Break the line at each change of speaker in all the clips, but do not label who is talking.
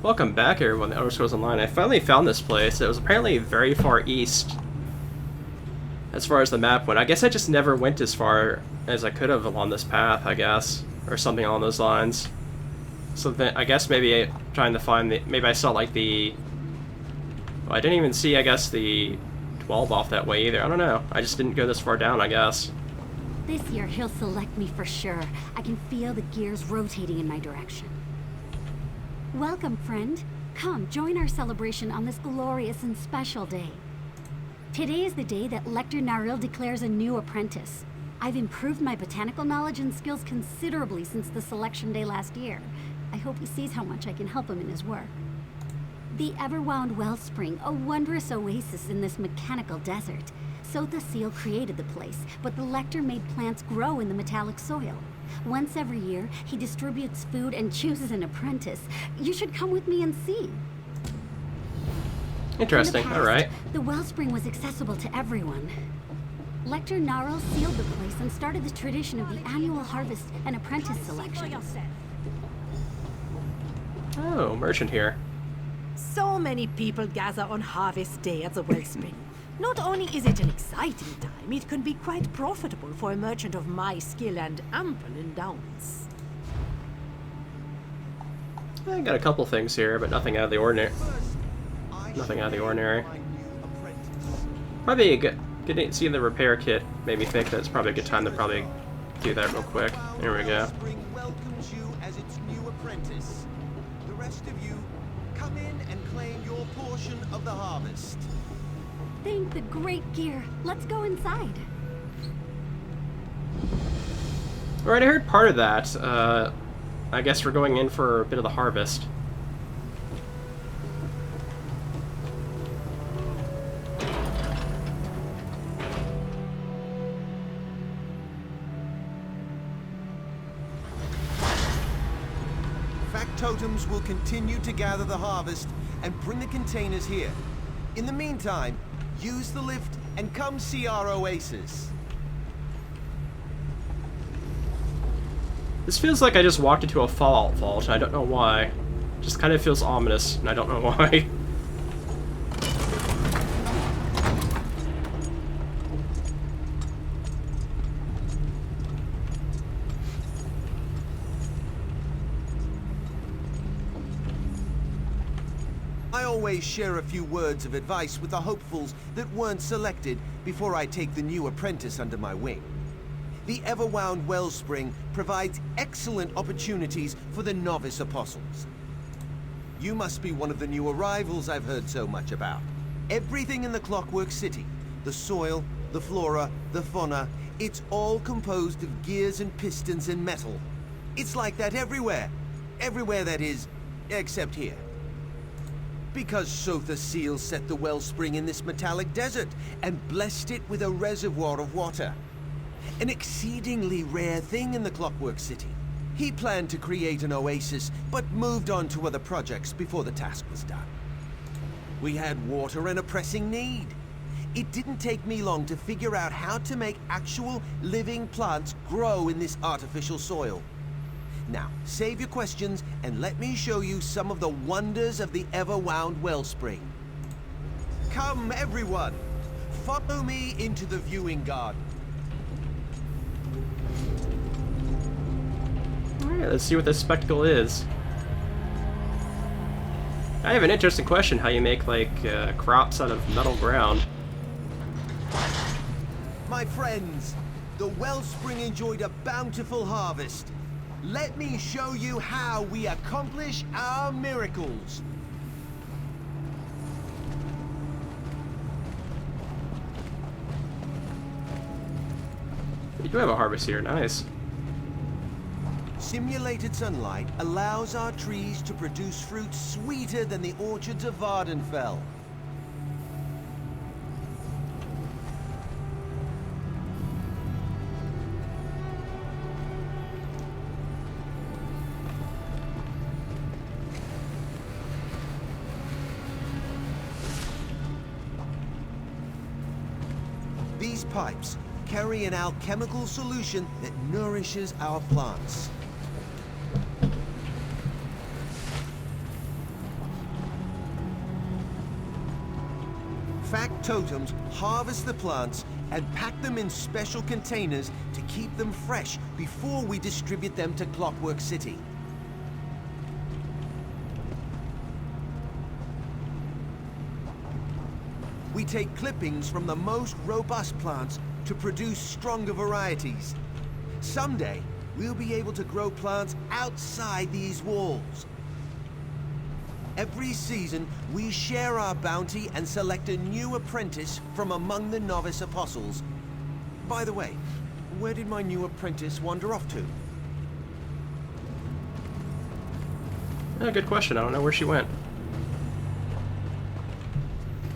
Welcome back, everyone. The Elder Scrolls Online. I finally found this place. It was apparently very far east, as far as the map went. I guess I just never went as far as I could have along this path, I guess, or something along those lines. So then, I guess maybe trying to find the... Maybe I saw, like, the... Well, I didn't even see, I guess, the 12 off that way either. I don't know. I just didn't go this far down, I guess.
This year, he'll select me for sure. I can feel the gears rotating in my direction. Welcome, friend. Come, join our celebration on this glorious and special day. Today is the day that Lector Naril declares a new apprentice. I've improved my botanical knowledge and skills considerably since the selection day last year. I hope he sees how much I can help him in his work. The Everwound Wellspring, a wondrous oasis in this mechanical desert. Sotha Seal created the place, but the Lector made plants grow in the metallic soil. Once every year, he distributes food and chooses an apprentice. You should come with me and see.
Interesting, alright.
The wellspring was accessible to everyone. Lector Narl sealed the place and started the tradition of the annual harvest and apprentice selection.
Oh, merchant here.
So many people gather on Harvest Day at the wellspring. Not only is it an exciting time, it can be quite profitable for a merchant of my skill and ample endowments.
I got a couple things here, but nothing out of the ordinary. Nothing out of the ordinary. Probably a good seeing the repair kit made me think that's probably a good time to probably do that real quick. There we go.
Welcomes you as its new apprentice. The rest of you, come in and claim your portion of the harvest.
Thank the great gear. Let's go inside.
Alright, I heard part of that. I guess we're going in for a bit of the harvest.
Factotums will continue to gather the harvest and bring the containers here. In the meantime, use the lift and come see our oasis.
This feels like I just walked into a Fallout vault, and I don't know why. Just kind of feels ominous, and I don't know why.
I always share a few words of advice with the hopefuls that weren't selected before I take the new apprentice under my wing. The Everwound Wellspring provides excellent opportunities for the novice apostles. You must be one of the new arrivals I've heard so much about. Everything in the Clockwork City, the soil, the flora, the fauna, it's all composed of gears and pistons and metal. It's like that everywhere. Everywhere, that is, except here. Because Sotha Seal set the wellspring in this metallic desert and blessed it with a reservoir of water. An exceedingly rare thing in the Clockwork City. He planned to create an oasis, but moved on to other projects before the task was done. We had water and a pressing need. It didn't take me long to figure out how to make actual living plants grow in this artificial soil. Now, save your questions and let me show you some of the wonders of the Everwound Wellspring. Come, everyone. Follow me into the viewing garden.
Alright, let's see what this spectacle is. I have an interesting question, how you make, like, crops out of metal ground.
My friends, the wellspring enjoyed a bountiful harvest. Let me show you how we accomplish our miracles.
You do have a harvest here, nice.
Simulated sunlight allows our trees to produce fruit sweeter than the orchards of Vardenfell. These pipes carry an alchemical solution that nourishes our plants. factotums harvest the plants and pack them in special containers to keep them fresh before we distribute them to Clockwork City. We take clippings from the most robust plants to produce stronger varieties. Someday, we'll be able to grow plants outside these walls. Every season, we share our bounty and select a new apprentice from among the novice apostles. By the way, where did my new apprentice wander off to?
Yeah, good question. I don't know where she went.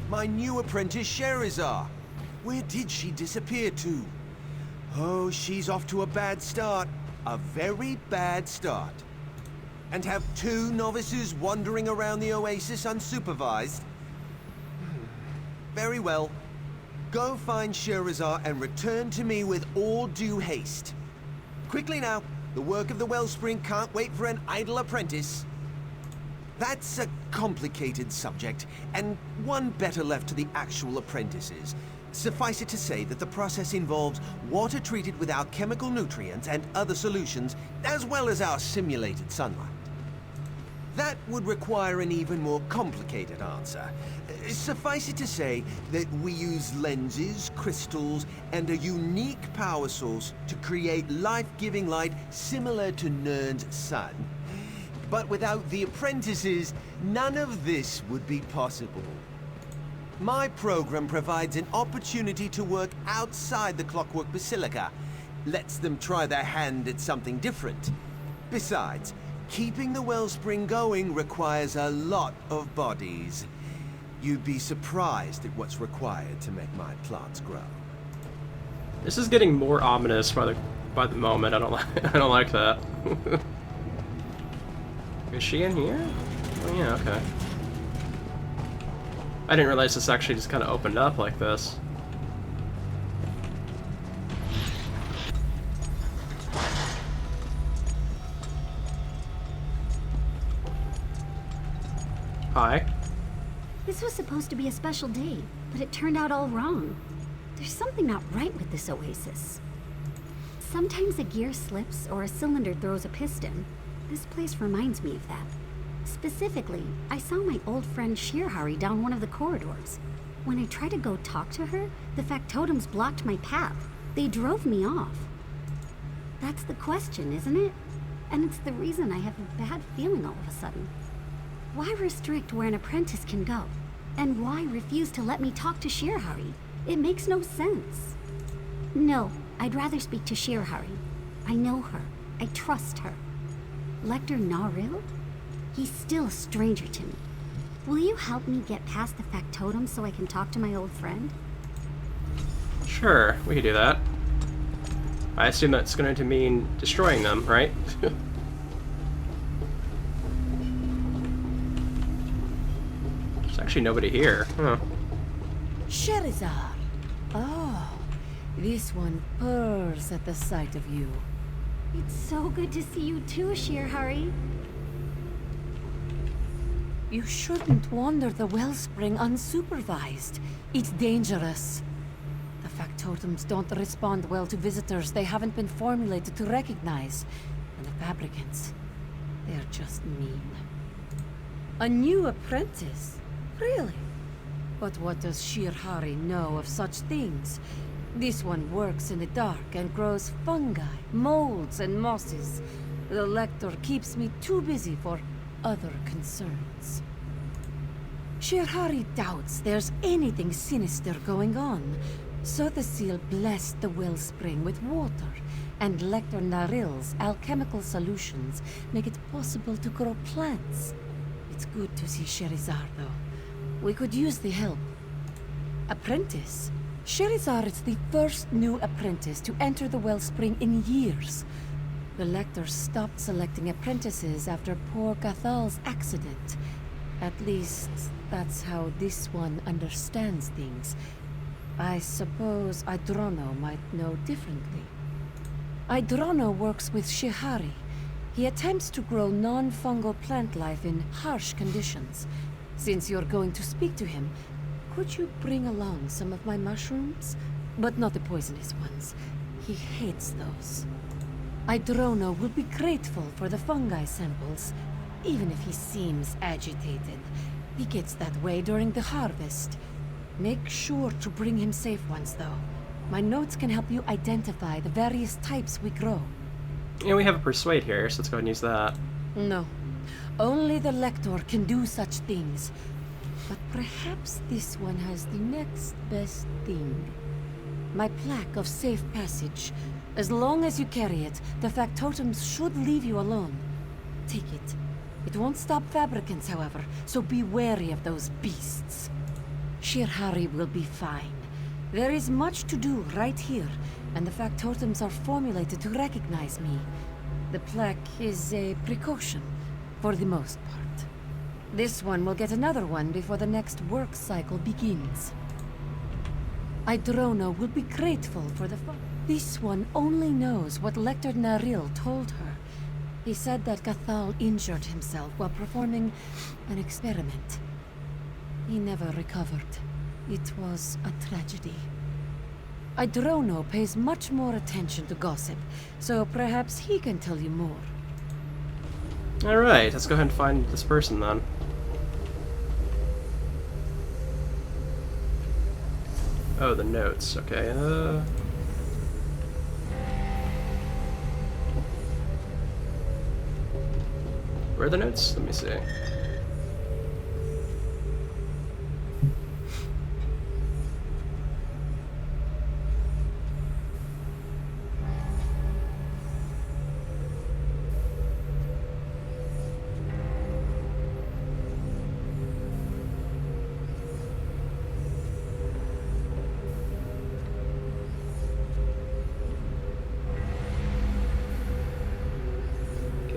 My new apprentice, Sherazar. Where did she disappear to? Oh, she's off to a bad start. A very bad start. And have 2 novices wandering around the oasis unsupervised? Very well. Go find Sherazar and return to me with all due haste. Quickly now, the work of the Wellspring can't wait for an idle apprentice. That's a complicated subject, and one better left to the actual apprentices. Suffice it to say that the process involves water treated with alchemical nutrients and other solutions, as well as our simulated sunlight. That would require an even more complicated answer. Suffice it to say that we use lenses, crystals, and a unique power source to create life-giving light similar to Nern's sun. But without the apprentices, none of this would be possible. My program provides an opportunity to work outside the Clockwork Basilica, lets them try their hand at something different. Besides, keeping the Wellspring going requires a lot of bodies. You'd be surprised at what's required to make my plants grow.
This is getting more ominous by the moment. I don't like I don't like that. Is she in here? Oh yeah, okay. I didn't realize this actually just kind of opened up like this. Hi.
This was supposed to be a special day, but it turned out all wrong. There's something not right with this oasis. Sometimes a gear slips or a cylinder throws a piston. This place reminds me of that. Specifically, I saw my old friend Shirhari down one of the corridors. When I tried to go talk to her, the factotums blocked my path. They drove me off. That's the question, isn't it? And it's the reason I have a bad feeling all of a sudden. Why restrict where an apprentice can go? And why refuse to let me talk to Shirhari? It makes no sense. No, I'd rather speak to Shirhari. I know her. I trust her. Lector Naril? He's still a stranger to me. Will you help me get past the factotum so I can talk to my old friend?
Sure, we can do that. I assume that's going to mean destroying them, right? There's actually nobody here. Huh.
Sherazar. Oh, this one purrs at the sight of you.
It's so good to see you too, Shirhari.
You shouldn't wander the wellspring unsupervised. It's dangerous. The factotums don't respond well to visitors they haven't been formulated to recognize. And the fabricants, they're just mean. A new apprentice? Really? But what does Shirhari know of such things? This one works in the dark and grows fungi, molds, and mosses. The lector keeps me too busy for other concerns. Shirhari doubts there's anything sinister going on, so the seal blessed the wellspring with water, and Lector Naril's alchemical solutions make it possible to grow plants. It's good to see Sherazar, though. We could use the help. Apprentice? Sherazar is the first new apprentice to enter the wellspring in years. The lector stopped selecting apprentices after poor Cathal's accident. At least, that's how this one understands things. I suppose Idrono might know differently. Idrono works with Shihari. He attempts to grow non-fungal plant life in harsh conditions. Since you're going to speak to him, could you bring along some of my mushrooms? But not the poisonous ones. He hates those. Idrono will be grateful for the fungi samples, even if he seems agitated. He gets that way during the harvest. Make sure to bring him safe ones, though. My notes can help you identify the various types we grow.
And we have a persuade here, so let's go ahead and use that.
No. Only the Lector can do such things. But perhaps this one has the next best thing. My plaque of safe passage. As long as you carry it, the factotums should leave you alone. Take it. It won't stop fabricants, however, so be wary of those beasts. Shirhari will be fine. There is much to do right here, and the factotums are formulated to recognize me. The plaque is a precaution, for the most part. This one will get another one before the next work cycle begins. Idrono will be grateful for the fun. This one only knows what Lector Naril told her. He said that Cathal injured himself while performing an experiment. He never recovered. It was a tragedy. Idrono pays much more attention to gossip, so perhaps he can tell you more.
Alright, let's go ahead and find this person then. Oh, the notes. Okay, where are the notes? Let me see.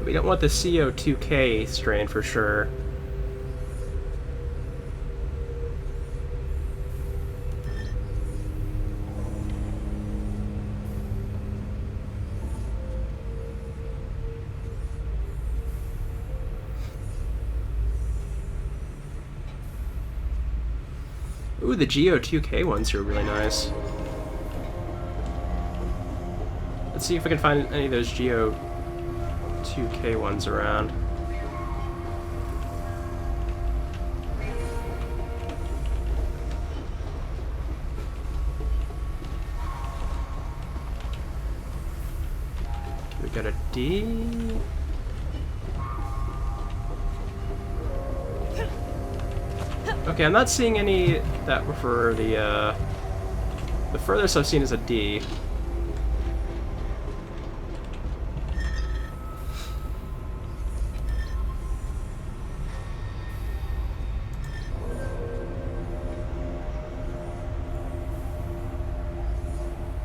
We don't want the CO2K strain for sure. Ooh, the GO2K ones are really nice. Let's see if we can find any of those GO2K ones around. We got a D. Okay, I'm not seeing any that were for the furthest I've seen is a D.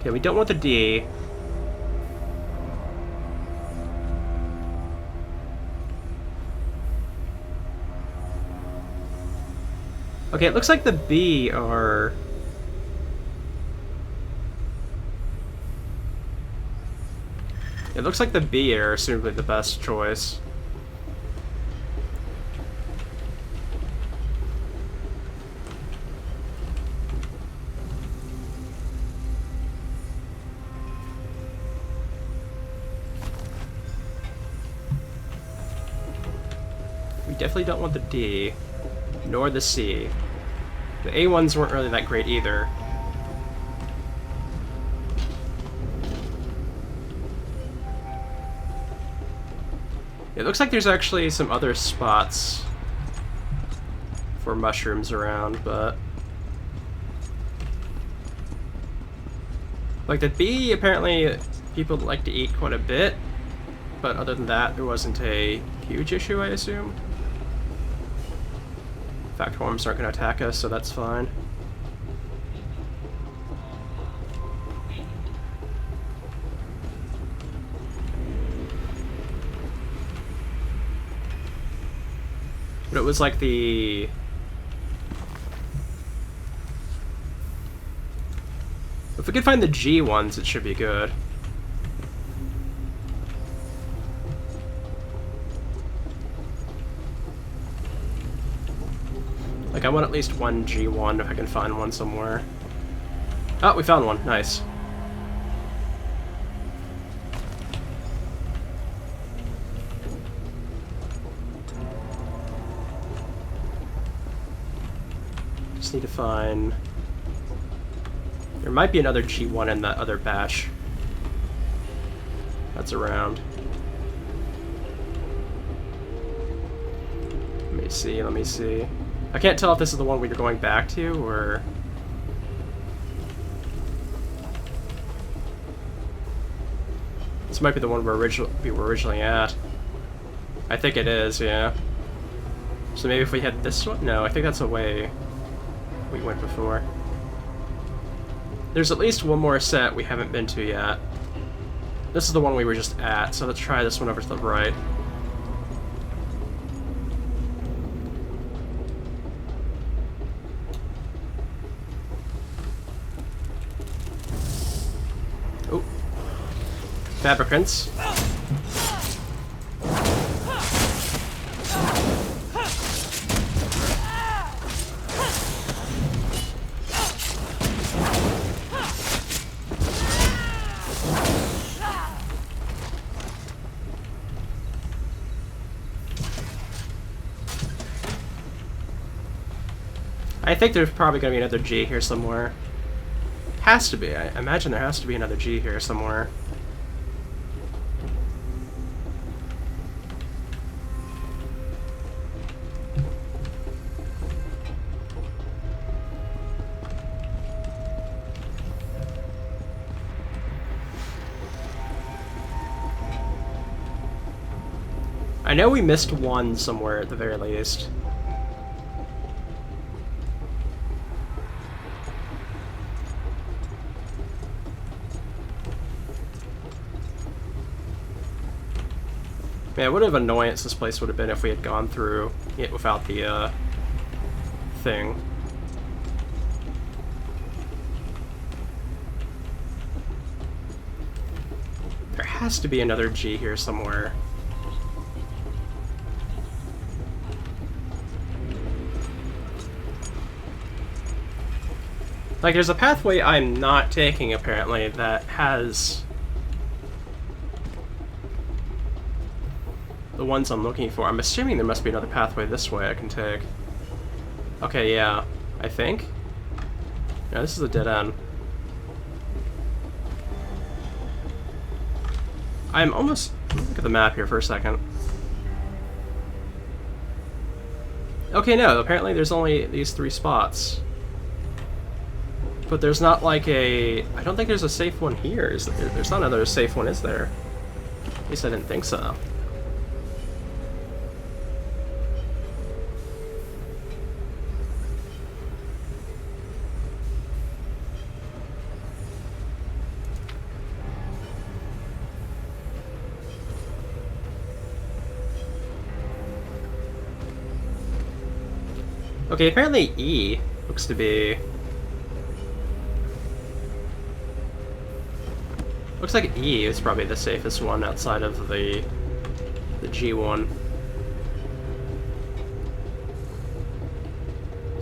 Okay, we don't want the D. Okay, it looks like the B are... It looks like the B are assumably the best choice. We definitely don't want the D, nor the C. The A ones weren't really that great either. It looks like there's actually some other spots for mushrooms around, but... Like the B, apparently people like to eat quite a bit, but other than that, there wasn't a huge issue, I assume. Factworms aren't going to attack us, so that's fine. But it was like the... If we could find the G ones, it should be good. Like, I want at least one G1 if I can find one somewhere. Oh, we found one. Nice. Just need to find... There might be another G1 in that other batch that's around. Let me see. I can't tell if this is the one we were going back to, or... This might be the one we were originally at. I think it is, yeah. So maybe if we had this one? No, I think that's the way we went before. There's at least one more set we haven't been to yet. This is the one we were just at, so let's try this one over to the right. Oh. Fabricants. I think there's probably going to be another G here somewhere. Has to be. I imagine there has to be another G here somewhere. I know we missed one somewhere at the very least. Man, what an annoyance this place would have been if we had gone through it without the, thing. There has to be another G here somewhere. Like, there's a pathway I'm not taking, apparently, that has... the ones I'm looking for. I'm assuming there must be another pathway this way I can take. Okay, yeah. I think? Yeah, this is a dead end. I'm almost... Look at the map here for a second. Okay, no, apparently there's only these 3 spots. But there's not like a... I don't think there's a safe one here. There's not another safe one, is there? At least I didn't think so. Okay, apparently E looks to be... Looks like E is probably the safest one outside of the G1.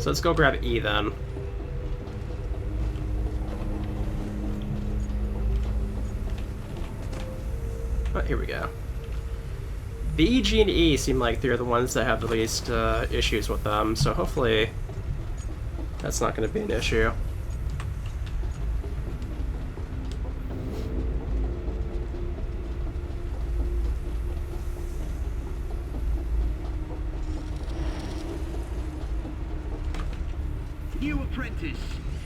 So let's go grab E then. Oh, here we go. The E, G, and E seem like they're the ones that have the least issues with them, so hopefully that's not going to be an issue.
New apprentice,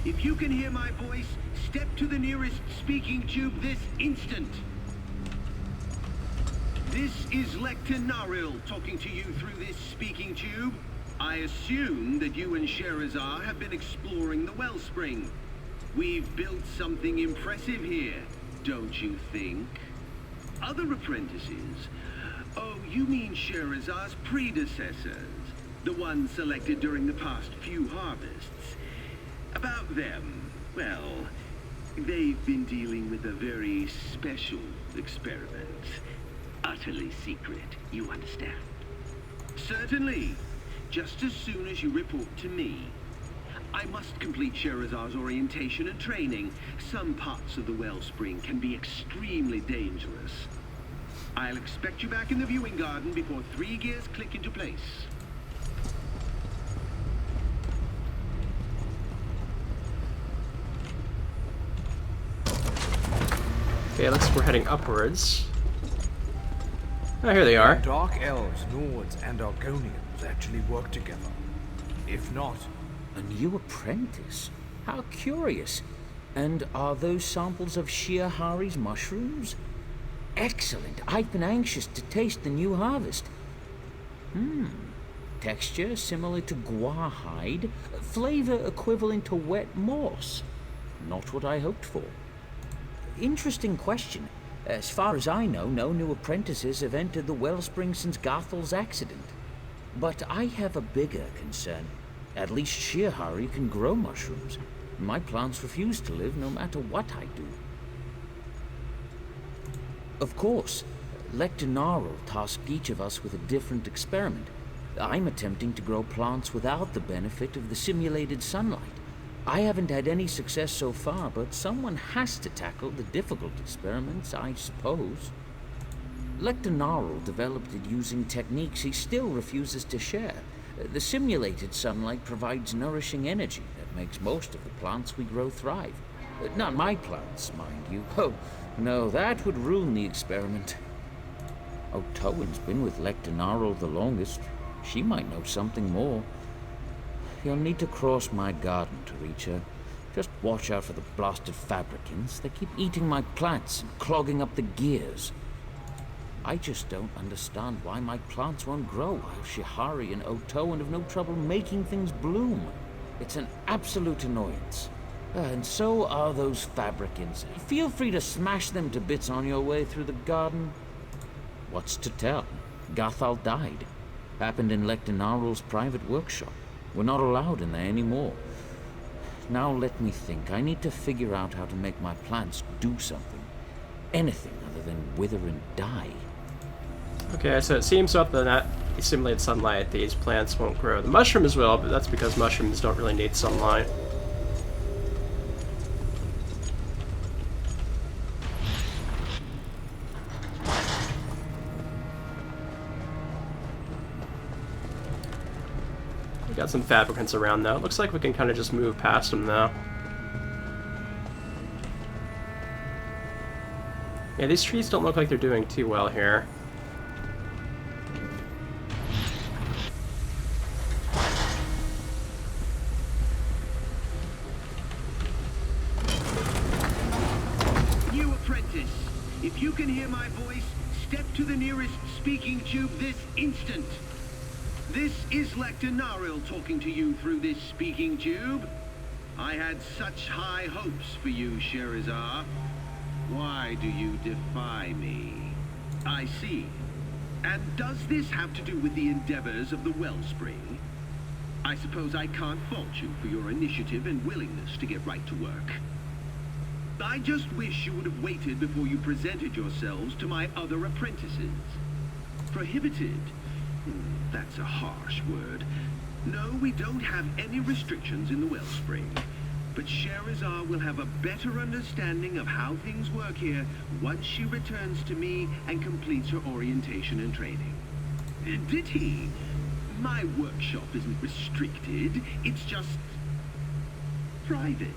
if you can hear my voice, step to the nearest speaking tube this instant. This is Lecter Naril talking to you through this speaking tube. I assume that you and Sherazar have been exploring the wellspring. We've built something impressive here, don't you think? Other apprentices? Oh, you mean Sherazar's predecessors, the ones selected during the past few harvests. About them, well, they've been dealing with a very special experiment. Utterly secret, you understand? Certainly.
just as soon as you report to me. I must complete Sherazar's orientation and training. Some parts of the wellspring can be extremely dangerous. I'll expect you back in the viewing garden before 3 gears click into place.
Okay, looks like we're heading upwards. Oh, here they are.
Dark elves, Nords, and Argonians actually work together. If not...
A new apprentice? How curious. And are those samples of Shiahari's mushrooms? Excellent. I've been anxious to taste the new harvest. Texture similar to guar hide. Flavor equivalent to wet moss. Not what I hoped for. Interesting question. As far as I know, no new apprentices have entered the wellspring since Garthel's accident. But I have a bigger concern. At least Shiahari can grow mushrooms. My plants refuse to live no matter what I do. Of course, Lector Narl tasked each of us with a different experiment. I'm attempting to grow plants without the benefit of the simulated sunlight. I haven't had any success so far, but someone has to tackle the difficult experiments, I suppose. Lector Narl developed it using techniques he still refuses to share. The simulated sunlight provides nourishing energy that makes most of the plants we grow thrive. Not my plants, mind you. Oh, no, that would ruin the experiment. O'Towen's been with Lector Narl the longest. She might know something more. You'll need to cross my garden to reach her. Just watch out for the blasted fabricants. They keep eating my plants and clogging up the gears. I just don't understand why my plants won't grow while Shihari and O'Towen have no trouble making things bloom. It's an absolute annoyance. And so are those fabricants. Feel free to smash them to bits on your way through the garden. What's to tell? Gathal died. Happened in Lector Narl's private workshop. We're not allowed in there anymore. Now let me think. I need to figure out how to make my plants do something. Anything other than wither and die.
Okay, so it seems without the simulated sunlight, these plants won't grow. The mushrooms will, but that's because mushrooms don't really need sunlight. We got some fabricants around though. It looks like we can kind of just move past them now. Yeah, these trees don't look like they're doing too well here.
New apprentice, if you can hear my voice, step to the nearest speaking tube this instant. This is Lector Narl talking to you through this speaking tube. I had such high hopes for you, Sherazar. Why do you defy me? I see. And does this have to do with the endeavors of the Wellspring? I suppose I can't fault you for your initiative and willingness to get right to work. I just wish you would have waited before you presented yourselves to my other apprentices. Prohibited? That's a harsh word. No, we don't have any restrictions in the Wellspring. But Sherazar will have a better understanding of how things work here once she returns to me and completes her orientation and training. Did he? My workshop isn't restricted, it's just private.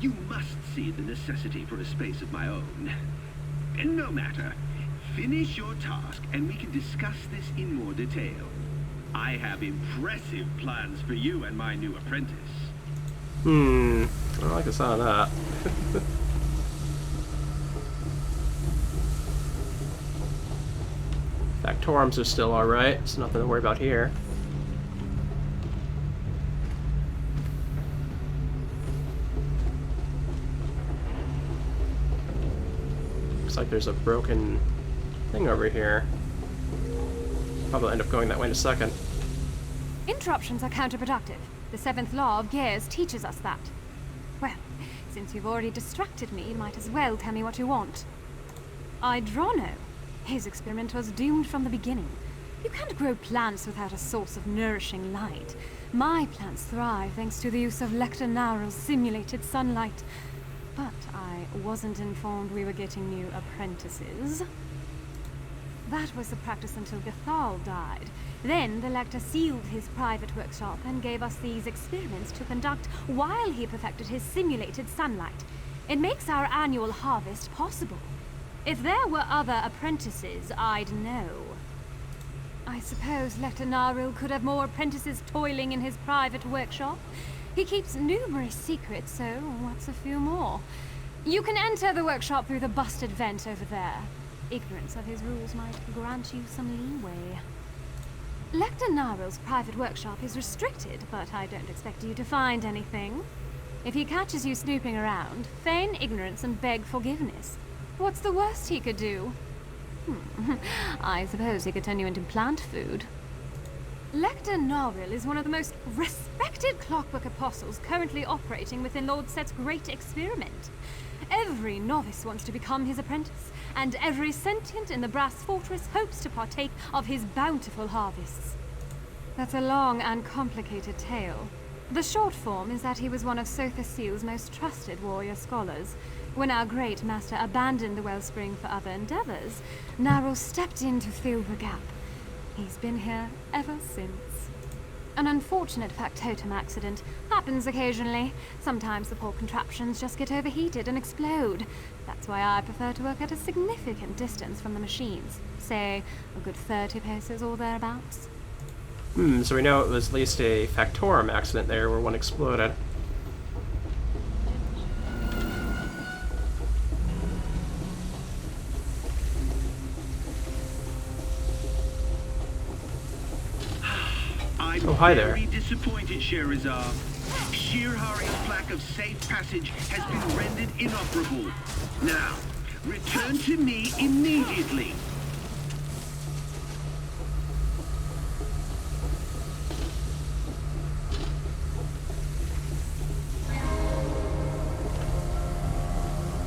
You must see the necessity for a space of my own. No matter. Finish your task and we can discuss this in more detail. I have impressive plans for you and my new apprentice.
I don't like the sound of that. Factorums are still alright, it's nothing to worry about here. Looks like there's a broken thing over here. Probably end up going that way in a second.
Interruptions are counterproductive. The 7th law of gears teaches us that. Well, since you've already distracted me, you might as well tell me what you want. Idrono. His experiment was doomed from the beginning. You can't grow plants without a source of nourishing light. My plants thrive thanks to the use of Lectonarel's simulated sunlight. But I wasn't informed we were getting new apprentices. That was the practice until Gathal died. Then the Lector sealed his private workshop and gave us these experiments to conduct while he perfected his simulated sunlight. It makes our annual harvest possible. If there were other apprentices, I'd know. I suppose Lectonarel could have more apprentices toiling in his private workshop. He keeps numerous secrets, so what's a few more? You can enter the workshop through the busted vent over there. Ignorance of his rules might grant you some leeway. Lectonarel's private workshop is restricted, but I don't expect you to find anything. If he catches you snooping around, feign ignorance and beg forgiveness. What's the worst he could do? I suppose he could turn you into plant food. Lectonarel is one of the most respected Clockwork apostles currently operating within Lord Set's great experiment. Every novice wants to become his apprentice, and every sentient in the Brass Fortress hopes to partake of his bountiful harvests. That's a long and complicated tale. The short form is that he was one of Sotha Seal's most trusted warrior scholars. When our great master abandoned the wellspring for other endeavors, Narl stepped in to fill the gap. He's been here ever since. An unfortunate factotum accident happens occasionally. Sometimes the poor contraptions just get overheated and explode. That's why I prefer to work at a significant distance from the machines. Say, a good 30 paces or thereabouts.
So we know it was at least a factorum accident there where one exploded.
I'm
hi there.
very disappointed, Sherazar. Shirhari's plaque of safe passage has been rendered inoperable. Now, return to me immediately.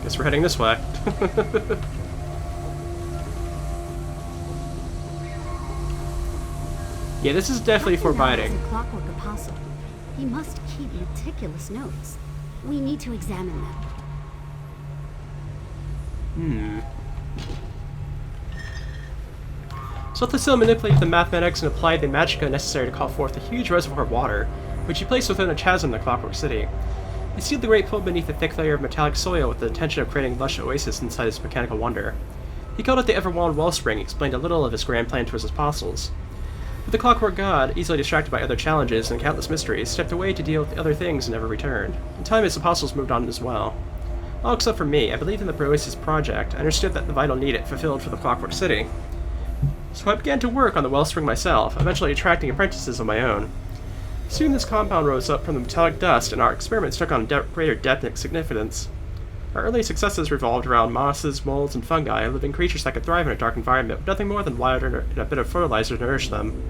Guess we're heading this way. Yeah, this is definitely forbidding.
Is a Clockwork apostle. He must keep meticulous notes. We need to examine them. Sotha Seal manipulated the mathematics and applied the magicka necessary to call forth a huge reservoir of water, which he placed within a chasm in the Clockwork City. He sealed the great pool beneath a thick layer of metallic soil with the intention of creating a lush oasis inside his mechanical wonder. He called it the Everwound Wellspring, explained a little of his grand plan to his apostles. But the Clockwork God, easily distracted by other challenges and countless mysteries, stepped away to deal with other things and never returned. In time, his apostles moved on as well. All except for me. I believed in the Oasis project. I understood that the vital need it fulfilled for the Clockwork City. So I began to work on the wellspring myself, eventually attracting apprentices of my own. Soon this compound rose up from the metallic dust, and our experiments took on greater depth and significance. Our early successes revolved around mosses, molds, and fungi, living creatures that could thrive in a dark environment with nothing more than water and a bit of fertilizer to nourish them.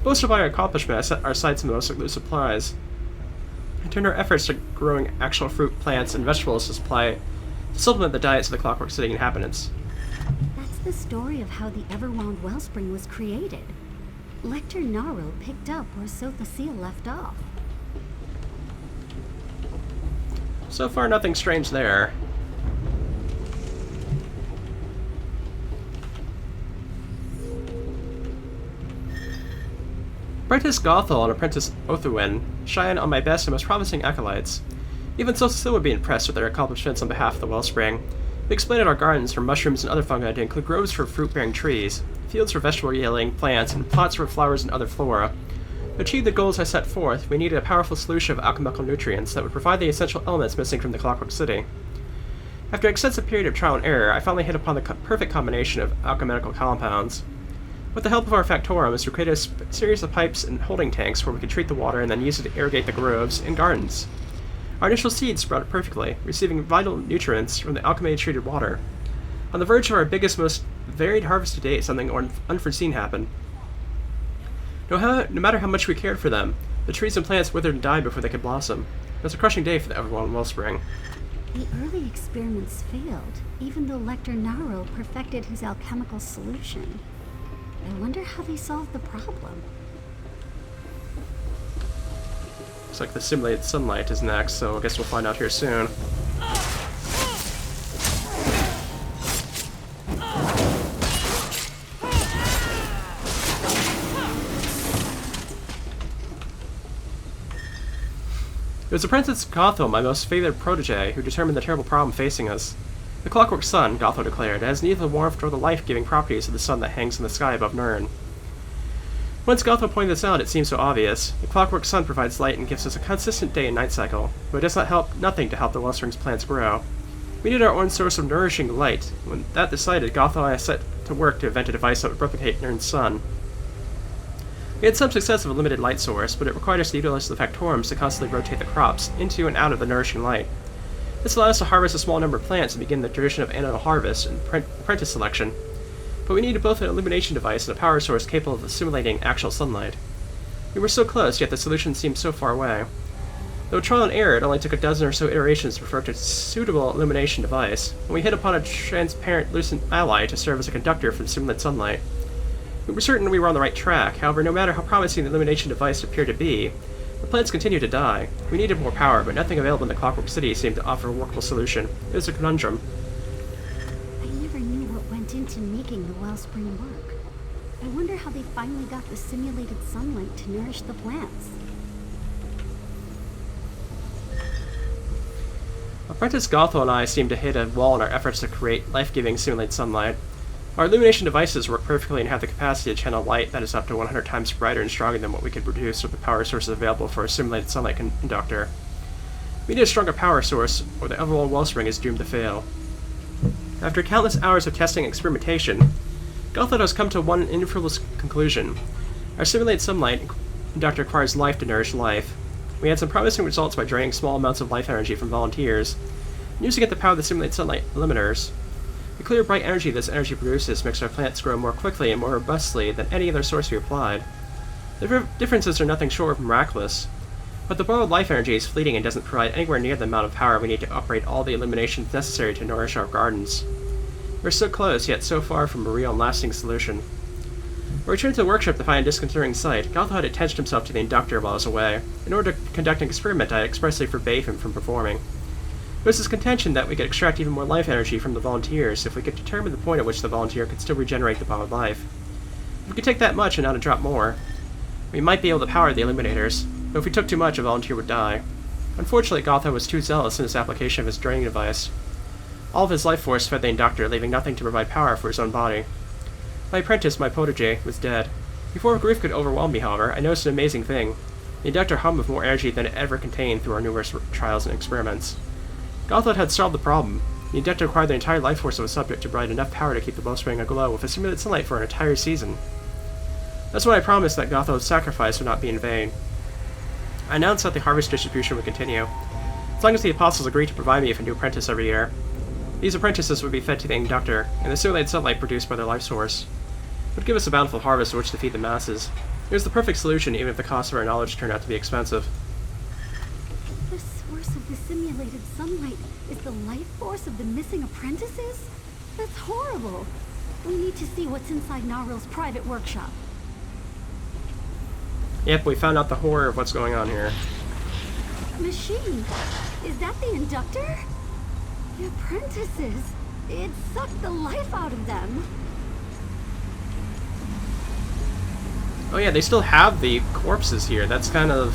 Most of our accomplishment, I set our sights on the most seclusive supplies. I turned our efforts to growing actual fruit, plants, and vegetables to supplement the diets of the Clockwork City inhabitants.
That's the story of how the Everwound Wellspring was created. Lector Narl picked up where Sotha Seal left off.
So far, nothing strange there. Apprentice Gothel and Apprentice Othuin shine on my best and most promising acolytes. Even Sotha Seal would be impressed with their accomplishments on behalf of the Wellspring. We expanded our gardens from mushrooms and other fungi to include groves for fruit-bearing trees, fields for vegetable-yielding plants, and plots for flowers and other flora. To achieve the goals I set forth, we needed a powerful solution of alchemical nutrients that would provide the essential elements missing from the Clockwork City. After an extensive period of trial and error, I finally hit upon the perfect combination of alchemical compounds. With the help of our factorums, we created a series of pipes and holding tanks where we could treat the water and then use it to irrigate the groves and gardens. Our initial seeds sprouted perfectly, receiving vital nutrients from the alchemy-treated water. On the verge of our biggest, most varied harvest to date, something unforeseen happened. No matter how much we cared for them, the trees and plants withered and died before they could blossom. It was a crushing day for the Everwound Wellspring.
The early experiments failed, even though Lector Narl perfected his alchemical solution. I wonder how they solved the problem.
Looks like the simulated sunlight is next, so I guess we'll find out here soon. It was Apprentice Gothel, my most favored protege, who determined the terrible problem facing us. The Clockwork Sun, Gothel declared, has neither the warmth nor the life-giving properties of the sun that hangs in the sky above Nirn. Once Gothel pointed this out, it seemed so obvious. The Clockwork Sun provides light and gives us a consistent day and night cycle, but it does not help nothing to help the Wellspring's plants grow. We need our own source of nourishing light. When that decided, Gothel and I set to work to invent a device that would replicate Nirn's sun. We had some success of a limited light source, but it required us to utilize the factorums to constantly rotate the crops into and out of the nourishing light. This allowed us to harvest a small number of plants and begin the tradition of annual harvest and apprentice selection. But we needed both an illumination device and a power source capable of assimilating actual sunlight. We were so close, yet the solution seemed so far away. Though trial and error, it only took a dozen or so iterations to perfect a suitable illumination device, and we hit upon a transparent, lucent ally to serve as a conductor for the simulated sunlight. We were certain we were on the right track. However, no matter how promising the illumination device appeared to be, the plants continued to die. We needed more power, but nothing available in the Clockwork City seemed to offer a workable solution. It was a conundrum.
I never knew what went into making the wellspring work. I wonder how they finally got the simulated sunlight to nourish the plants.
Apprentice Gothel and I seemed to hit a wall in our efforts to create life-giving simulated sunlight. Our illumination devices work perfectly and have the capacity to channel light that is up to 100 times brighter and stronger than what we could produce with the power sources available for a simulated sunlight conductor. We need a stronger power source, or the overall wellspring is doomed to fail. After countless hours of testing and experimentation, Gothel has come to one infruitless conclusion. Our simulated sunlight conductor requires life to nourish life. We had some promising results by draining small amounts of life energy from volunteers, and using it to power the simulated sunlight limiters. The clear, bright energy this energy produces makes our plants grow more quickly and more robustly than any other source we applied. The differences are nothing short of miraculous, but the borrowed life energy is fleeting and doesn't provide anywhere near the amount of power we need to operate all the illuminations necessary to nourish our gardens. We're so close, yet so far from a real and lasting solution. We returned to the workshop to find a disconcerting sight. Gothel had attached himself to the inductor while I was away. In order to conduct an experiment, I expressly forbade him from performing. It was his contention that we could extract even more life energy from the volunteers if we could determine the point at which the volunteer could still regenerate the borrowed life. If we could take that much and not a drop more, we might be able to power the illuminators, but if we took too much, a volunteer would die. Unfortunately, Gothel was too zealous in his application of his draining device. All of his life force fed the inductor, leaving nothing to provide power for his own body. My apprentice, my protege, was dead. Before grief could overwhelm me, however, I noticed an amazing thing. The inductor hummed with more energy than it ever contained through our numerous trials and experiments. Gothel had solved the problem. The inductor required the entire life force of a subject to provide enough power to keep the wellspring aglow with a simulated sunlight for an entire season. That's when I promised that Gothel's sacrifice would not be in vain. I announced that the harvest distribution would continue, as long as the apostles agreed to provide me with a new apprentice every year. These apprentices would be fed to the inductor, and the simulated sunlight produced by their life source would give us a bountiful harvest with which to feed the masses. It was the perfect solution, even if the cost of our knowledge turned out to be expensive.
The source of the simulated sunlight is the life force of the missing apprentices? That's horrible. We need to see what's inside Narwhal's private workshop.
Yep, we found out the horror of what's going on here.
Machine, is that the inductor? The apprentices. It sucked the life out of them.
Oh yeah, they still have the corpses here. That's kind of...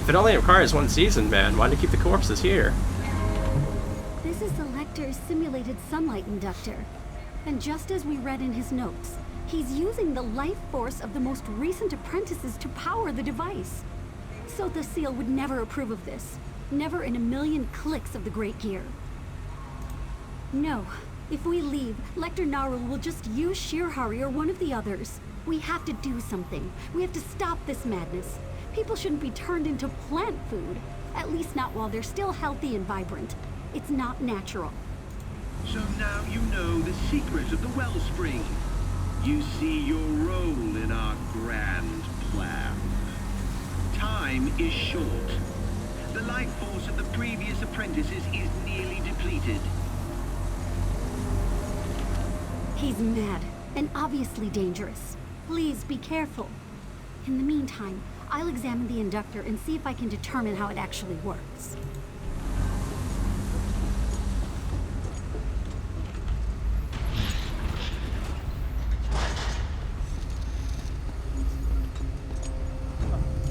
If it only requires one season, man, why do you keep the corpses here?
This is the Lecter's simulated sunlight inductor. And just as we read in his notes, he's using the life force of the most recent apprentices to power the device. Sotha Seal would never approve of this. Never in a million clicks of the Great Gear. No. If we leave, Lecter Narwhal will just use Shirhari or one of the others. We have to do something. We have to stop this madness. People shouldn't be turned into plant food. At least not while they're still healthy and vibrant. It's not natural.
So now you know the secret of the wellspring. You see your role in our grand plan. Time is short. The life force of the previous apprentices is nearly depleted.
He's mad. and obviously dangerous. Please be careful. In the meantime, I'll examine the inductor and see if I can determine how it actually works.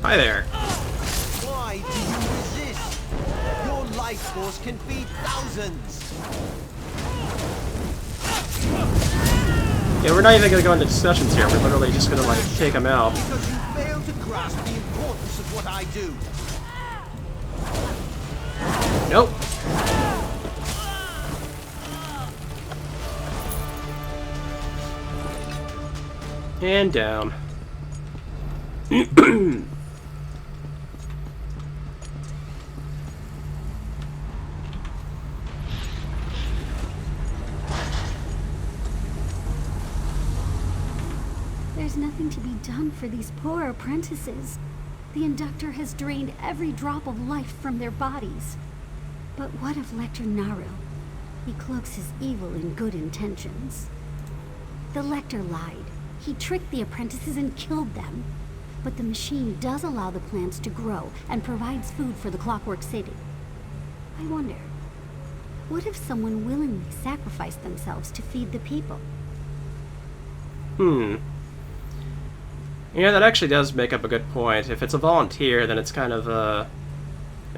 Hi there.
Why do you resist? Your life force can feed thousands.
Yeah, we're not even gonna go into discussions here. We're literally just gonna, like, take him out.
Because you fail to grasp the importance of what I do.
Nope. And down.
There's nothing to be done for these poor apprentices. The inductor has drained every drop of life from their bodies. But what of Lector Naril? He cloaks his evil in good intentions. The Lector lied. He tricked the apprentices and killed them. But the machine does allow the plants to grow and provides food for the Clockwork City. I wonder, what if someone willingly sacrificed themselves to feed the people?
Yeah, that actually does make up a good point. If it's a volunteer, then it's kind of, I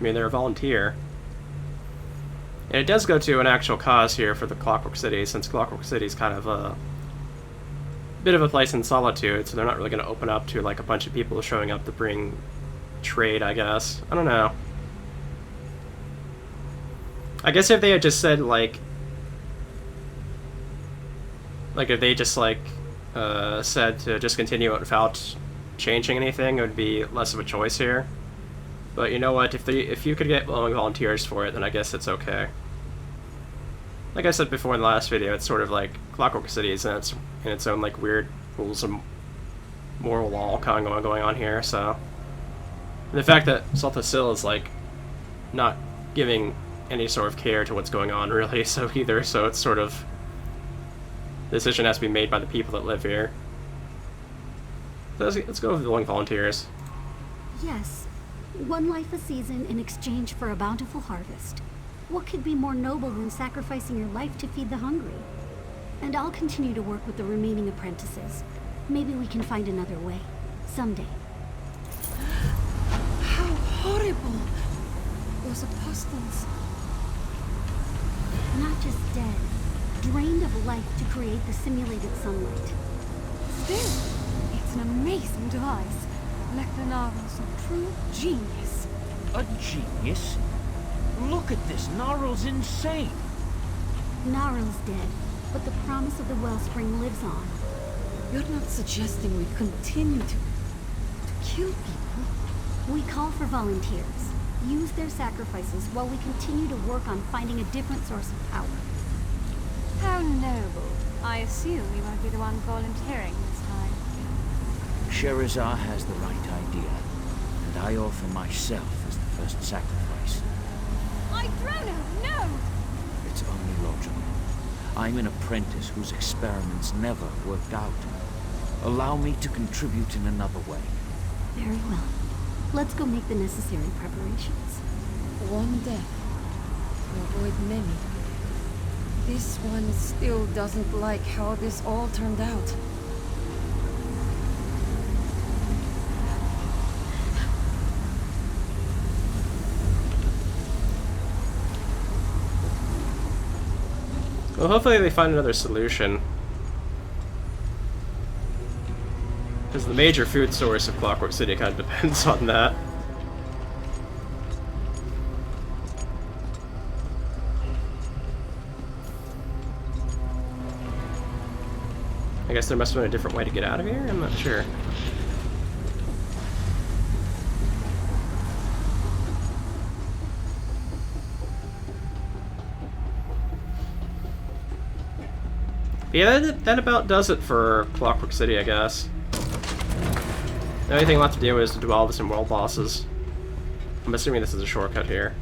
mean, they're a volunteer. And it does go to an actual cause here for the Clockwork City, since Clockwork City is kind of a bit of a place in solitude, so they're not really going to open up to, like, a bunch of people showing up to bring trade, I guess. I don't know. I guess if they had just said, like if they just, like, said to just continue it without changing anything, it would be less of a choice here. But you know what? If you could get willing volunteers for it, then I guess it's okay. Like I said before in the last video, it's sort of like Clockwork City is in its own, like, weird rules and moral law kind of going on here. So and the fact that Sultasil is, like, not giving any sort of care to what's going on really, so either, so it's sort of the decision has to be made by the people that live here. So let's go with willing volunteers.
Yes. One life a season in exchange for a bountiful harvest. What could be more noble than sacrificing your life to feed the hungry? And I'll continue to work with the remaining apprentices. Maybe we can find another way. Someday.
How horrible! Those apostles.
Not just dead. Drained of life to create the simulated sunlight.
Still, it's an amazing device. Lector Narl's a true genius.
A genius? Look at this. Narl's insane.
Narl's dead, but the promise of the wellspring lives on.
You're not suggesting we continue to kill people?
We call for volunteers. Use their sacrifices while we continue to work on finding a different source of power.
How noble. I assume you won't be the one volunteering this time.
Sherazar has the right idea, and I offer myself as the first sacrifice.
Idrona, no!
It's only logical. I'm an apprentice whose experiments never worked out. Allow me to contribute in another way.
Very well. Let's go make the necessary preparations.
One death to avoid many. This one still doesn't like how this all turned out.
Well, hopefully they find another solution. Because the major food source of Clockwork City kind of depends on that. I guess there must have been a different way to get out of here? I'm not sure. But yeah, that about does it for Clockwork City, I guess. The only thing left to do is to do all of some world bosses. I'm assuming this is a shortcut here.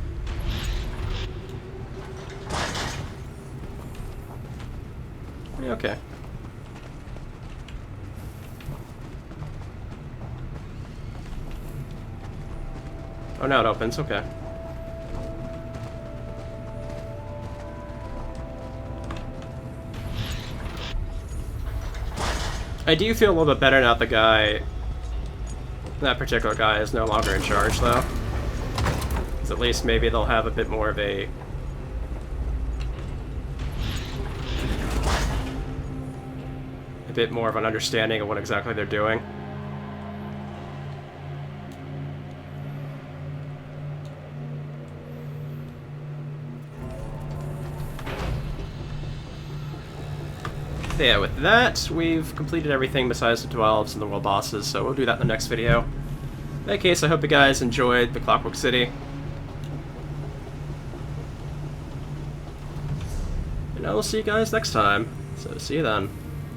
Okay. Oh, now it opens. Okay. I do feel a little bit better now that particular guy is no longer in charge, though. Because at least maybe they'll have a bit more of a bit more of an understanding of what exactly they're doing. So yeah, with that, we've completed everything besides the 12s and the world bosses, so we'll do that in the next video. In that case, I hope you guys enjoyed the Clockwork City. And I will see you guys next time. So see you then.